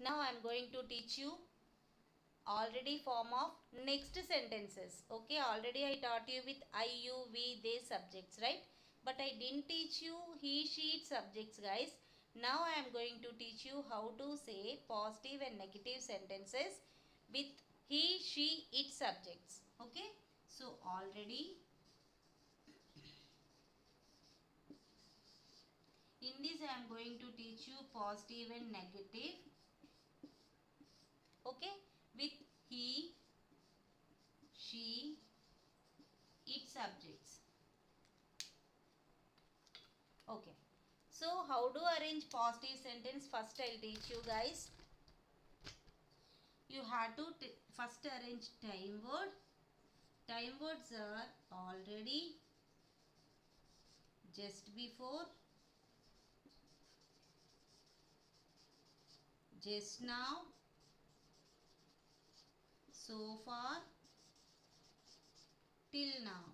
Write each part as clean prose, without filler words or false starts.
Now I am going to teach you already form of next sentences. Okay, already I taught you with I, you, we, they subjects, right? But I didn't teach you he, she, it subjects, guys. Now I am going to teach you how to say positive and negative sentences with he, she, it subjects. Okay, so already in this I am going to teach you positive and negative, okay, with he, she, it subjects. Okay, so how to arrange positive sentence? First I'll teach you, guys. You have to first arrange time word. Time words are already, just before, just now, so far, till now.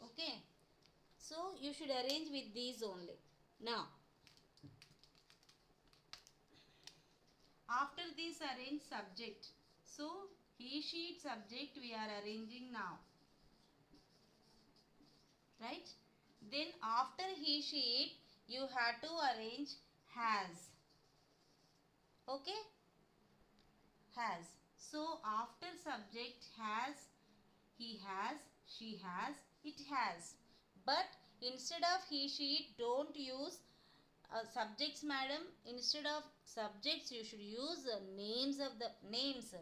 Okay, so you should arrange with these only. Now after this arrange subject. So he, she, it subject we are arranging now, right? Then after he, she, it you have to arrange has. Okay, has. So after subject has, he has, she has, it has. But instead of he, she, it, don't use subjects, madam. Instead of subjects you should use names of the names.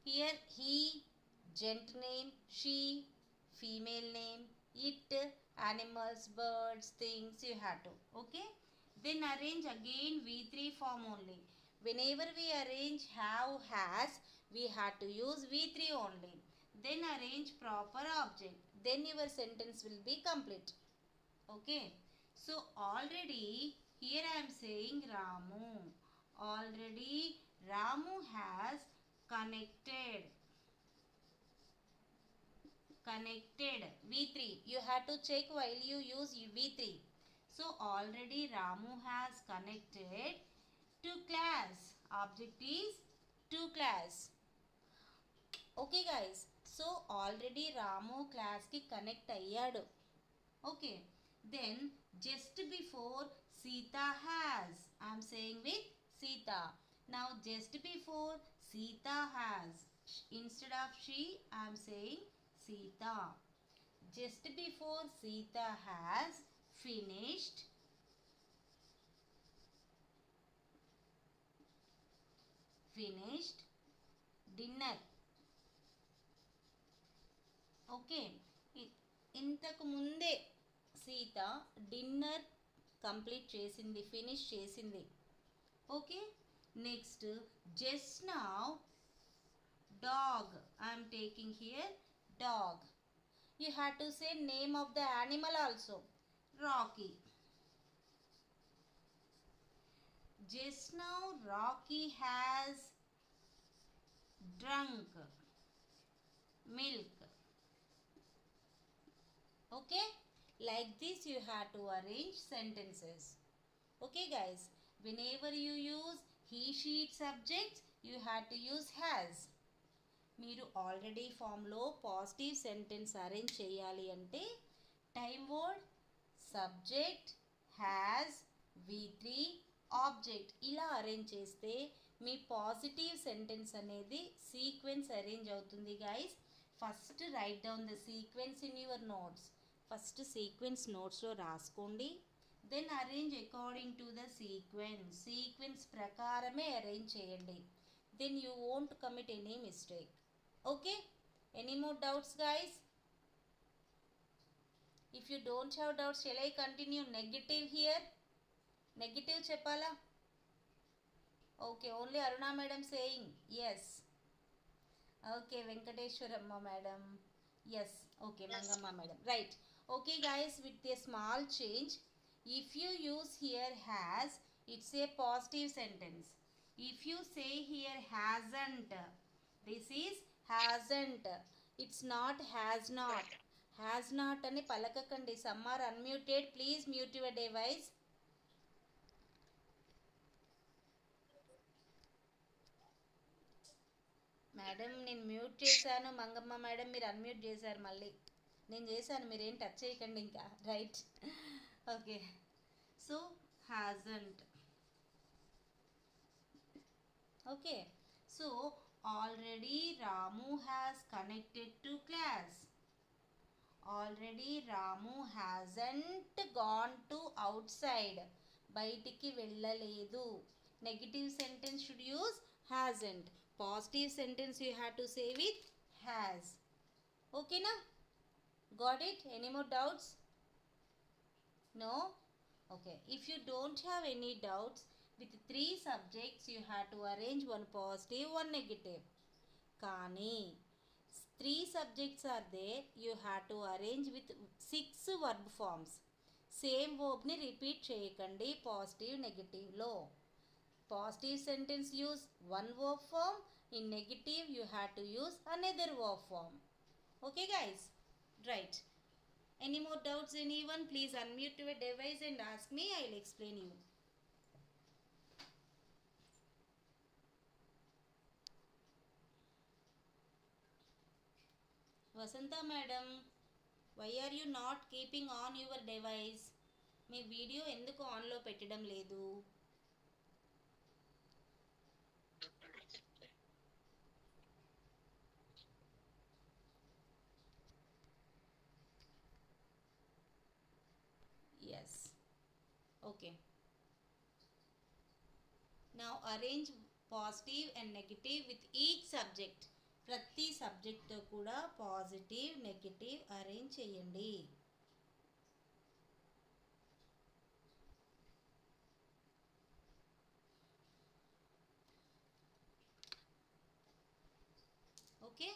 Here he, gent name, she, female name, it, animals, birds, things you have to. Okay, then arrange again V3 form only. Whenever we arrange have, has, we have to use V3 only. Then arrange proper object, then your sentence will be complete. Okay, so already here I am saying Ramu. Already Ramu has connected V3. You have to check while you use V3. So already Ramu has connected to class. Object is to class. Okay, guys, so already Ramu class ki connect ayyadu. Okay, then just before Sita has, I am saying with Sita. Now just before Sita has, instead of she I am saying Sita. Just before Sita has finished dinner. Okay, ఇంతకు ముందే Sita dinner complete చేసింది, finish చేసింది. Okay, next just now dog, I'm taking here dog. You have to say name of the animal also, Rocky. Just now Rocky has drunk milk. Okay, like this you have to arrange sentences. Okay, guys, whenever you use he, she, it subjects you have to use has. మీరు already ఫామ్లో positive sentence arrange చేయాలి అంటే time word, subject, has, V3, object ఇలా arrange చేస్తే మీ positive sentence అనేది sequence arrange అవుతుంది, guys. First write down the sequence in your notes. First sequence నోట్స్లో రాసుకోండి. Then arrange according to the sequence ప్రకారమే అరేంజ్ చేయండి. Then you won't commit any mistake. Okay, any more doubts, guys? If you don't have doubts shall I continue? Negative here, negative చెప్పాలా? Okay, only Aruna madam saying yes. Okay, Venkateswaramma madam yes. Okay, Mangamma madam right. Okay, guys, with a small change, if you use here has, it's a positive sentence. If you say here hasn't, this is hasn't. It's not has not. Has not అని పలకకండి. Some are unmuted, please mute your device. Madam నేను mute చేశాను, Mangamma madam మీరు unmute చేశారు మళ్ళీ. నేను చేశాను, మీరేం touch చేయకండి ఇంకా. Right, okay. So hasn't. Okay, so already Ramu has connected to class. Already Ramu hasn't gone to outside. బయటికి వెళ్ళలేదు. Negative sentence should use hasn't. Positive sentence you have to say with has. Okay na? Got it? Any more doubts? No? Okay. If you don't have any doubts, with 3 subjects you have to arrange one positive, one negative. Kani 3 subjects are there, you have to arrange with 6 verb forms. Same verb ni repeat cheyakandi positive negative lo. Positive sentence use one verb form, in negative you have to use another verb form. Okay guys, right. Any more doubts anyone? Please unmute your device and ask me, I will explain you. Vasanta madam, why are you not keeping on your device? Me video ఎందుకు ఆన్లో పెట్టడం లేదు? Yes. Okay. Now arrange positive and negative with each subject. ప్రతి సబ్జెక్ట్తో కూడా positive negative arrange చేయండి. Okay,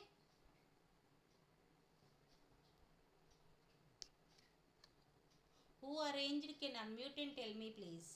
who arranged can unmute and tell me please.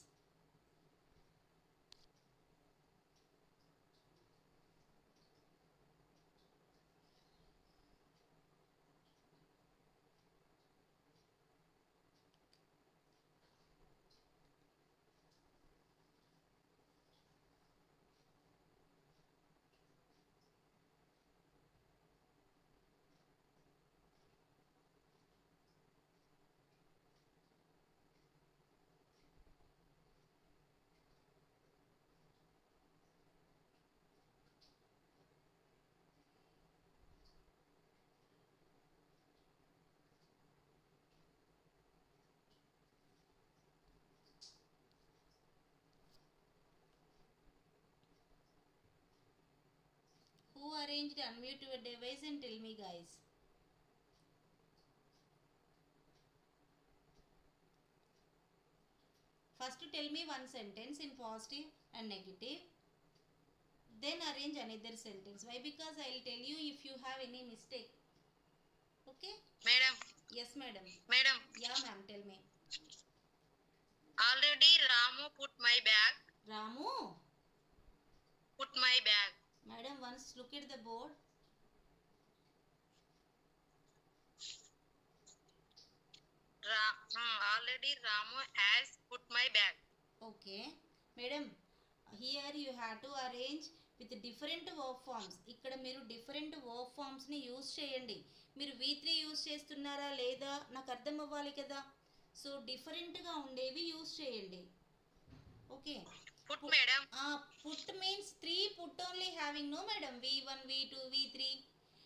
Who arranged? Unmute your device and tell me guys. First tell me one sentence in positive and negative, then arrange another sentence. Why? Because I will tell you if you have any mistake. Okay? Madam. Yes madam. Madam. Yeah ma'am, tell me. Already Ramu put my bag. Ramu? Put my bag. Madam, once look at the board. Already Ramu has put my bag. Okay. Madam, here you have to arrange with different verb forms. ఇక్కడ మీరు different verb ఫామ్స్ని use చేయండి. మీరు V3 use చేస్తున్నారా లేదా నాకు అర్థం అవ్వాలి కదా. సో డిఫరెంట్గా ఉండేవి యూజ్ చేయండి. Okay. Put madam. Put means 3 put only having. No madam, V1 V2 V3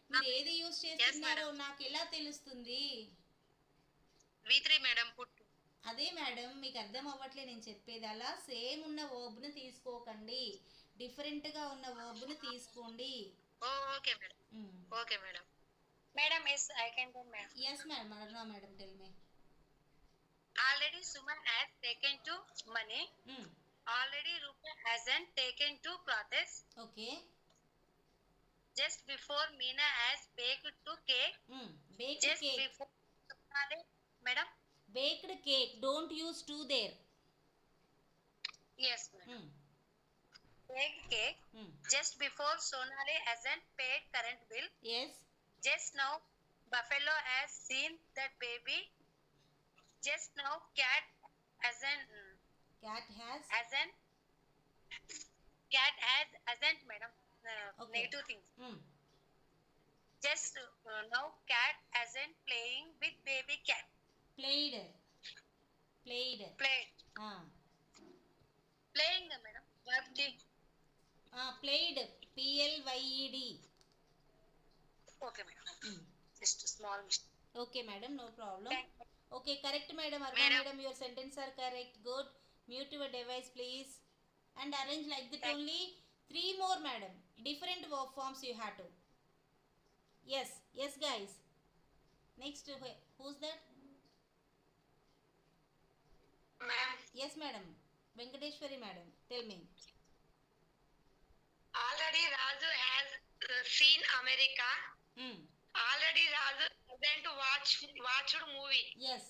మీరు ఏది యూజ్ చేస్తున్నారో నాకు ఎలా తెలుస్తుంది? V3 madam put. అదే మేడం, మీకు అర్థం అవ్వట్లే నేను చెప్పేది. అలా సేమ్ ఉన్న వర్బ్ను తీసుకోకండి, డిఫరెంట్గా ఉన్న వర్బ్ను తీసుకోండి. Okay madam. Okay madam. Madam yes I can tell madam. Yes madam. Aruna madam tell me. Already Suman has taken to money. Already Rupa hasn't taken to clothes. Okay. Just before Meena has baked to cake. Baked just cake. Before madam. Baked cake. Don't use to there. Yes madam. Baked cake. Just before Sonali hasn't paid current bill. Yes. Just now Buffalo has seen that baby. Just now cat hasn't madam. negative things. Just now cat hasn't playing with baby cat. Played. Played. Playing, madam. Verb T. Played. PLYED. Okay, madam. Just a small mistake. Okay, madam. No problem. Okay, correct, madam. Aruna, madam, your sentence are correct. Good. Mute your device, please. And arrange like that only 3 more, madam. Different verb forms you have to. Yes, yes, guys. Next, who's that? Ma'am. Yes, madam. Venkateshwari, madam. Tell me. Already Raju has seen America. Already Raju hasn't watched movie. Yes.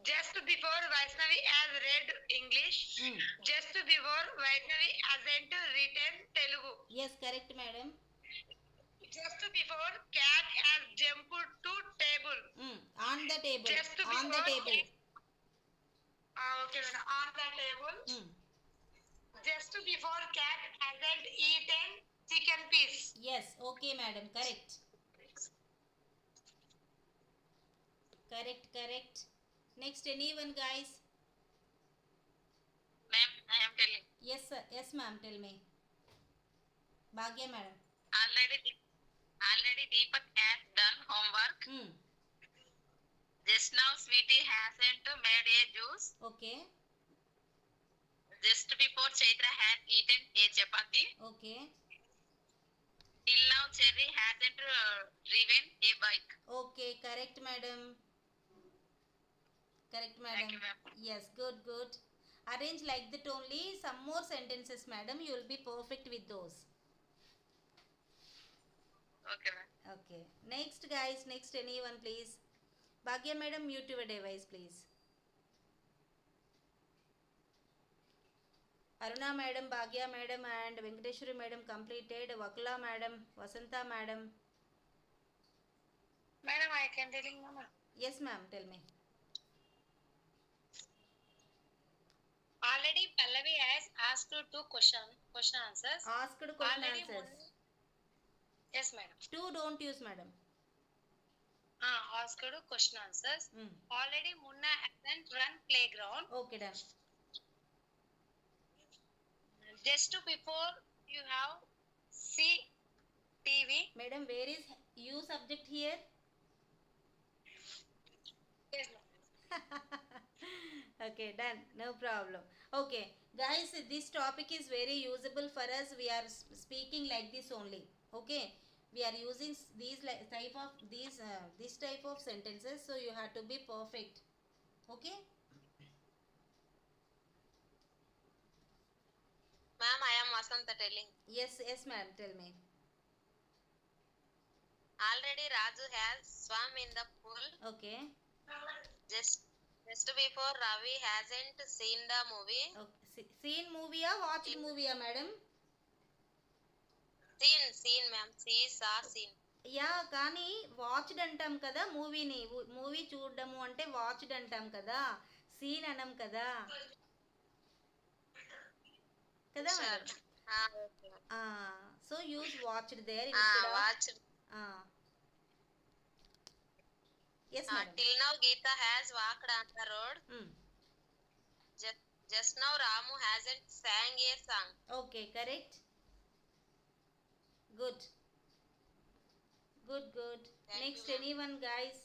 Just before Vaishnavi has read English. Just before Vaishnavi hasn't written Telugu. Yes, correct, madam. Just before cat has jumped to table. On the table. Just on the table. Okay, madam. On the table. Just before cat hasn't eaten chicken piece. Yes, okay, madam. Correct. Correct. Next, anyone, guys? Ma'am, I am telling. Yes, sir. Yes, ma'am. Tell me. Bhagya, madam. Already Deepak has done homework. Just now Sweetie hasn't made a juice. Okay. Just before Chaitra had eaten a chapati. Okay. Till now Cherry hasn't driven a bike. Okay, correct, madam. Correct, madam. Thank you, ma'am. Yes, good. Arrange like that only. Some more sentences, madam. You will be perfect with those. Okay, ma'am. Okay. Next, guys. Next, anyone, please. Bhagya, madam, mute your device, please. Aruna, madam, Bhagya, madam, and Venkateshwari, madam, completed. Vakula, madam, Vasanta, madam. Madam, I can tell you, ma'am. Yes, ma'am. Tell me. Already Pallavi has asked 2 question answers. Asked question answers. Yes, madam. 2 don't use, madam. Asked question answers. Already Munna hasn't run playground. Okay, done. Just before you have see TV. Madam, where is you subject here? Yes, madam. Okay, done. No problem. Okay, guys, this topic is very usable for us. We are speaking like this only. Okay, we are using this type of sentences, so you have to be perfect. Okay. Ma'am, I am Vasanta telling. Yes, ma'am. Tell me. Already Raju has swum in the pool. Okay. Just before Ravi hasn't seen the movie. Okay. Seen movie or watched movie, madam? Seen, ma'am. Seen. Yeah కానీ watched అంటాం కదా మూవీని. Movie చూడడము అంటే watched అంటాం కదా, scene అనం కదా కదా. So use watched there instead of watched. Yes, madam. Till now Geeta has walked on the road. Just now Ramu hasn't sang a song. Okay, correct. Good. Next, anyone, guys,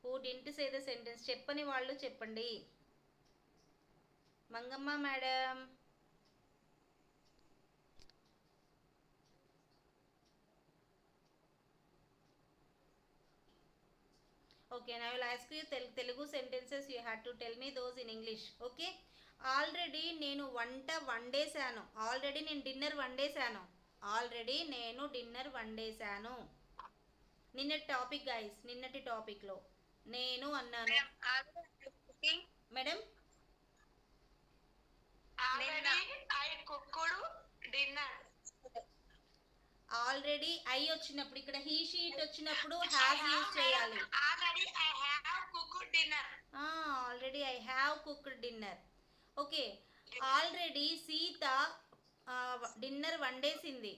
who didn't say the sentence? Cheppani vallu cheppandi. Mangamma madam. Okay, now I will ask you Telugu sentences. You have to tell me those in English. Okay. Already నేను వంట వండేశాను. Already నేను dinner వండేశాను. నిన్నటి topic guys, నిన్నటి టాపిక్లో నేను అన్నాను. Madam, already I వచ్చినప్పుడు, ఇక్కడ హీ షీట్ వచ్చినప్పుడు హ్యావ్ యూజ్ చేయాలి. Already I have cooked dinner. Okay. Already Sita dinner వండేసింది.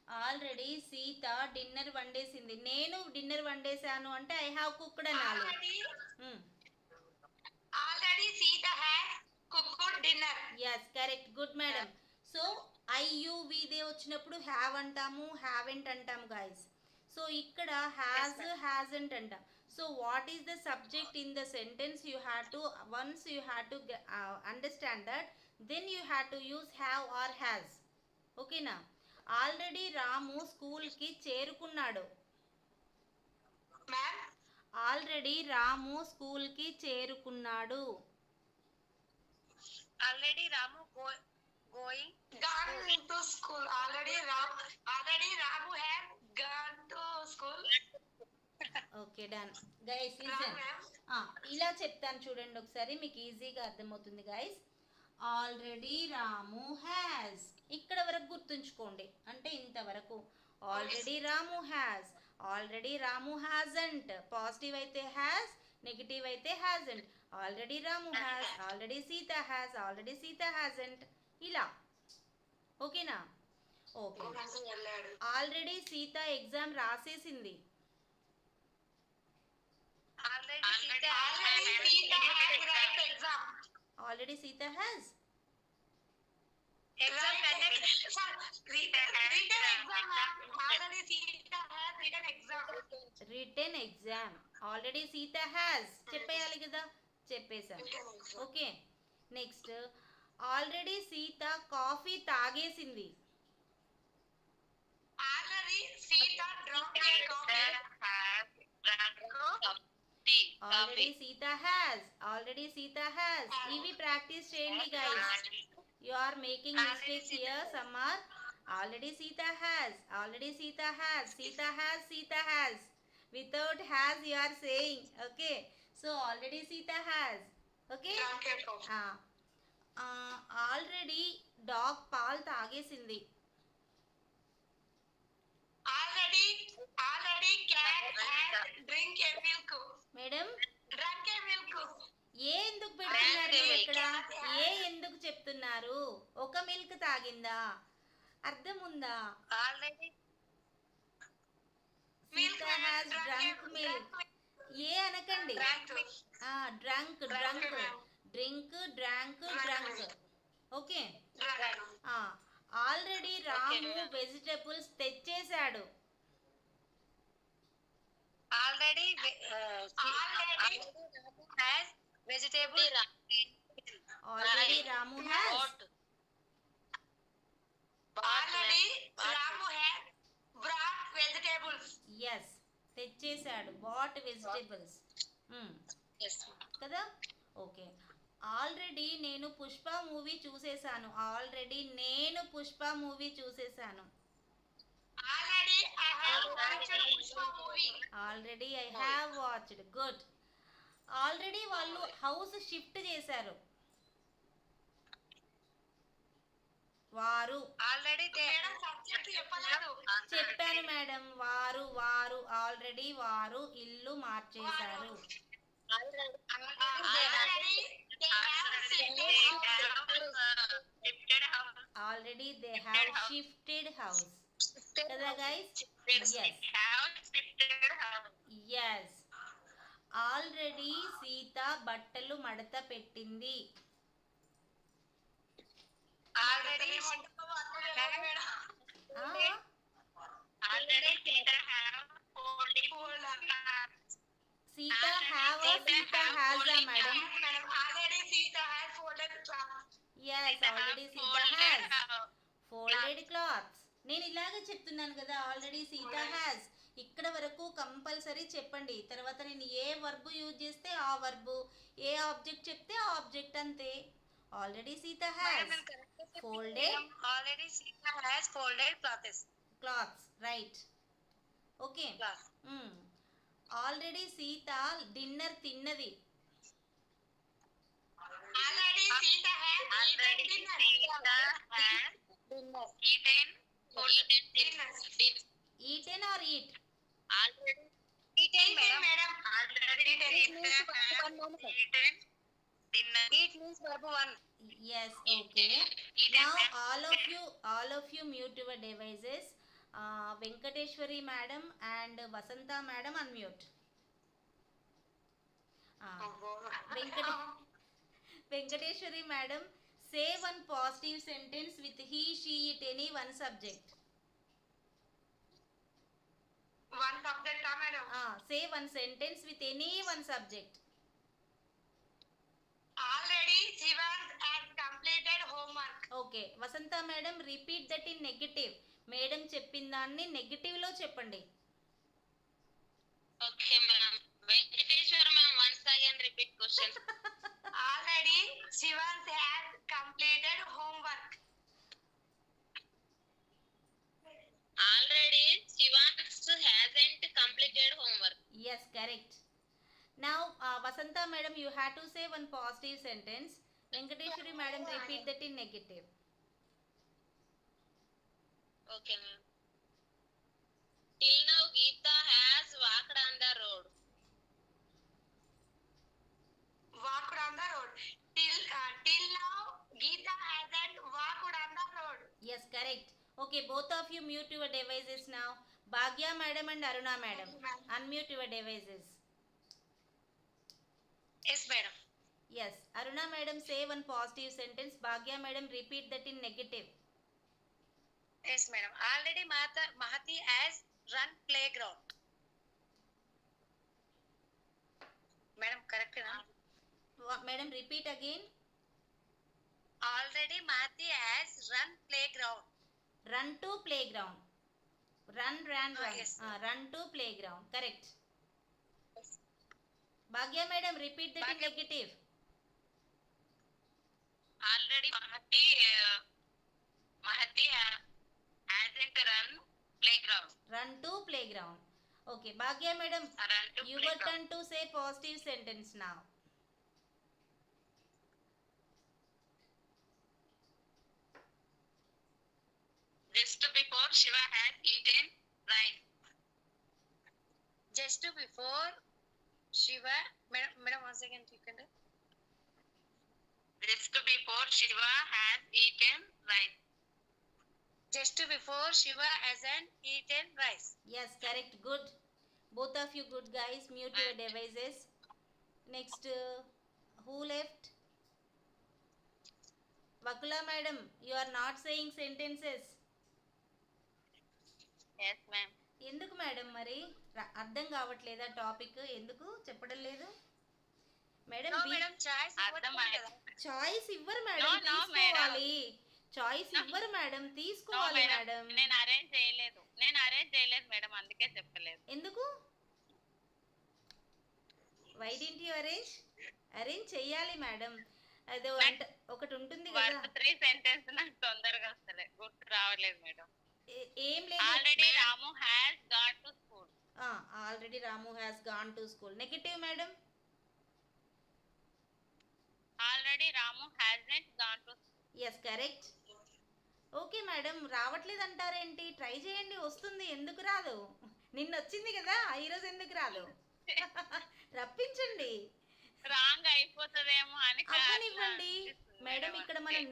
ఆల్రెడీ సీత డిన్నర్ వండేసింది. నేను డిన్నర్ వండేసాను అంటే ఐ హ్యావ్ కుక్డ్ అనాలి. Already Sita has cooked dinner. Yes correct, good madam. So I you we they వచ్చినప్పుడు హ్యావ్ అంటాము, హ్యావెంట్ అంటాము గైస్. సో ఇక్కడ హ్యాజ్ హ్యాజంట్ అంటాం. So what is the subject in the sentence? You have to once you have to understand that, then you have to use have or has. ఓకేనా? Already Ramu స్కూల్కి చేరుకున్నాడు. Already Ramu స్కూల్కి చేరుకున్నాడు. Already Ramu going gone to school. Already Ramu have gone to school. Okay done guys. Listen, ఇలా చెప్తాను చూడండి ఒకసారి, మీకు ఈజీగా అర్థమవుతుంది గైస్. ఆల్రెడీ రాము హ్యాస్, ఇక్కడ వరకు గుర్తుంచుకోండి, అంటే ఇంతవరకు. Already Ramu has, already Ramu hasn't. Positive అయితే హ్యాస్, నెగిటివ్ అయితే hasn't. Already Ramu has, already Sita has, already Sita hasn't. ఇలా ఓకేనా? ఓకే. ఆల్రెడీ సీత ఎగ్జామ్ రాసేసింది. Already Sita has written exam. Already Sita has చెప్పేయాలి కదా, చెప్పేశాం. Okay. Next, already Sita coffee తాగేసింది. Already Sita already Sita has, already Sita has. ఇవి ప్రాక్టీస్ చేయండి guys. You are making mistakes here. Some are already Sita has, already Sita has, Sita has, Sita has. Without has you are saying. Okay, so already Sita has. Okay. Already dog పాలు తాగేసింది. Already cat has drink a milk. Madam drunk a milk. A ఎందుకు పెడుతున్నారు ఇక్కడ? ఏ ఎందుకు చెప్తున్నారు? ఒక milk తాగిందా? అర్థం ఉందా? Already Sita has drunk milk. A అనకండి. Drunk, drunk, drink, drank, drunk. Okay. Already Ramu vegetables తెచ్చేశాడు. Already has vegetable. Already Ramu has. Already Ramu has brought vegetables. Yes, తెచ్చేశాడు. బాట్ వెజిటబుల్స్ కదా. ఓకే. ఆల్రెడీ నేను పుష్ప మూవీ చూసేసాను. ఆల్రెడీ నేను పుష్ప మూవీ చూసేసాను. Already I have watched. Good. Already వాళ్ళు house shift చేశారు. వారు. ఆల్రెడీ చెప్పాను మేడం, వారు, వారు. ఆల్రెడీ వారు ఇల్లు మార్చేశారు. Already they have shifted house కదా గైస్. ఎస్. ఆల్రెడీ సీత బట్టలు మడత పెట్టింది. సీత హ్యావ్ సీత హ్యాజ్ ఆ madam. Already Sita has folded clothes. yes already Sita has folded clothes. నేను ఇలాగే చెప్తున్నాను కదా, ఆల్రెడీ సీత హ్యాస్. ఇక్కడ వరకు కంపల్సరీ చెప్పండి. తర్వాత నేను ఏ వర్బ్ యూజ్ చేస్తే ఆ వర్బ్, ఏ ఆబ్జెక్ట్ చెప్తే ఆ ఆబ్జెక్ట్, అంతే. Already Sita has folded. Already Sita has folded clothes. Right. Okay. Already Sita dinner తిన్నది. Already Sita has eaten or eat? Already eaten, madam. Already eaten. dinner. Eat means verb 1. Yes, okay. Now all of you mute your devices. Venkateshwari madam and Vasanta madam unmute. Venkateshwari madam, say one positive sentence with he, she, it, any one subject. One subject, madam. Say one sentence with any one subject. Already Shiva has completed homework. Okay, Vasanta madam, repeat that in negative. Madam చెప్పింది దాన్ని negative లో చెప్పండి. Okay, ma'am. Venkateshwar ma'am, once again repeat question. Already Shiva has completed homework. Already Shiva hasn't completed homework. Yes, correct. Now, Vasanta madam, you have to say one positive sentence. Venkateshwari madam, repeat that in negative. Okay, ma'am. Till now, Geeta has walked on the road. Walked on the road. Till now, Geeta hasn't walked on the road. Yes, correct. Okay, both of you mute your devices now. Bhagya madam and Aruna madam, unmute your devices. Yes, madam. Yes, Aruna madam, say one positive sentence. Bhagya madam, repeat that in negative. Yes, madam. Already Mahati has run playground. Madam, correct, ma'am. Madam, repeat again. Already Mahati has run playground. Run to playground. Run. Yes, run to playground. Correct. Yes. Bhagya madam, repeat that in negative. Already Mahati hasn't run playground. Run to playground. Okay, Bhagya madam, your turn to say positive sentence now. Just before Shiva has eaten rice. Just before Shiva, madam, once again, you can do. Just before Shiva has eaten rice. Just before Shiva hasn't eaten rice. Yes, correct. Good. Both of you good guys. Mute your devices. Next, who left? Vakula madam, you are not saying sentences. Yes, ma'am. ఎందుకు madam మరి అర్థం కావట్లేదా topic? ఎందుకు చెప్పడం లేదు madam? Choice ఇవ్వరు madam, తీసుకోవాలి. Choice ఇవ్వరు మేడం, తీసుకోవాలి మేడం. నేను అరేంజ్ చేయలేదు మేడం, అందుకే చెప్పలేదు. ఎందుకు? వై డిడ్ యు అరేంజ్ చేయాలి మేడం. అదే ఒకటి ఉంటుంది కదా, 3 సెంటెన్స్ నాకు తొందరగా వస్తలే, గుర్తు రావలేదు మేడం. ఏం లేదు. Already Ramu has gone to school. Already Ramu has gone to school. Negative madam. Already Ramu hasn't gone to school. yes correct. Okay madam, రావట్లేదు అంటారేంటి? ట్రై చేయండి, వస్తుంది. ఎందుకు రాదు? నిన్న వచ్చింది కదా, ఈరోజు ఎందుకు రాదు? రప్పించండి. రాంగ్ అయిపోతుందేమో అని అవ్వనివ్వండి మేడం. ఇక్కడ మనం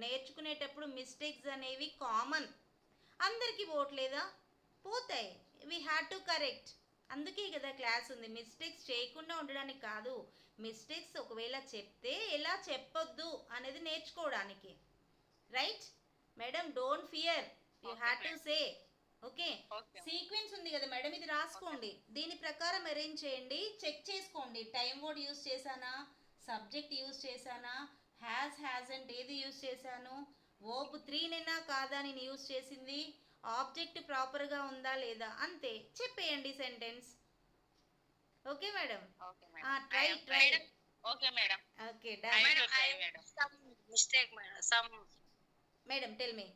నేర్చుకునేటప్పుడు మిస్టేక్స్ అనేవి కామన్. అందరికీ పోవట్లేదా? పోతాయి. We have to correct. అందుకే కదా క్లాస్ ఉంది. మిస్టేక్స్ చేయకుండా ఉండడానికి కాదు, మిస్టేక్స్ ఒకవేళ చెప్తే ఎలా చెప్పొద్దు అనేది నేర్చుకోవడానికి. Right madam, don't fear, you have to say. Okay, sequence ఉంది కదా మేడం, ఇది రాసుకోండి. దీని ప్రకారం అరేంజ్ చేయండి, చెక్ చేసుకోండి. టైం వర్డ్ యూజ్ చేశానా, సబ్జెక్ట్ యూజ్ చేశానా, హ్యాజంట్ ఏది యూజ్ చేశాను, వర్బ్ 3నేనా కాదా నేను యూజ్ చేసింది, ఆబ్జెక్ట్ ప్రాపర్గా ఉందా లేదా, అంతే. చెప్పేయండి sentence. Okay madam? Try. Okay madam. Okay, done. Mistake madam, madam tell మీ.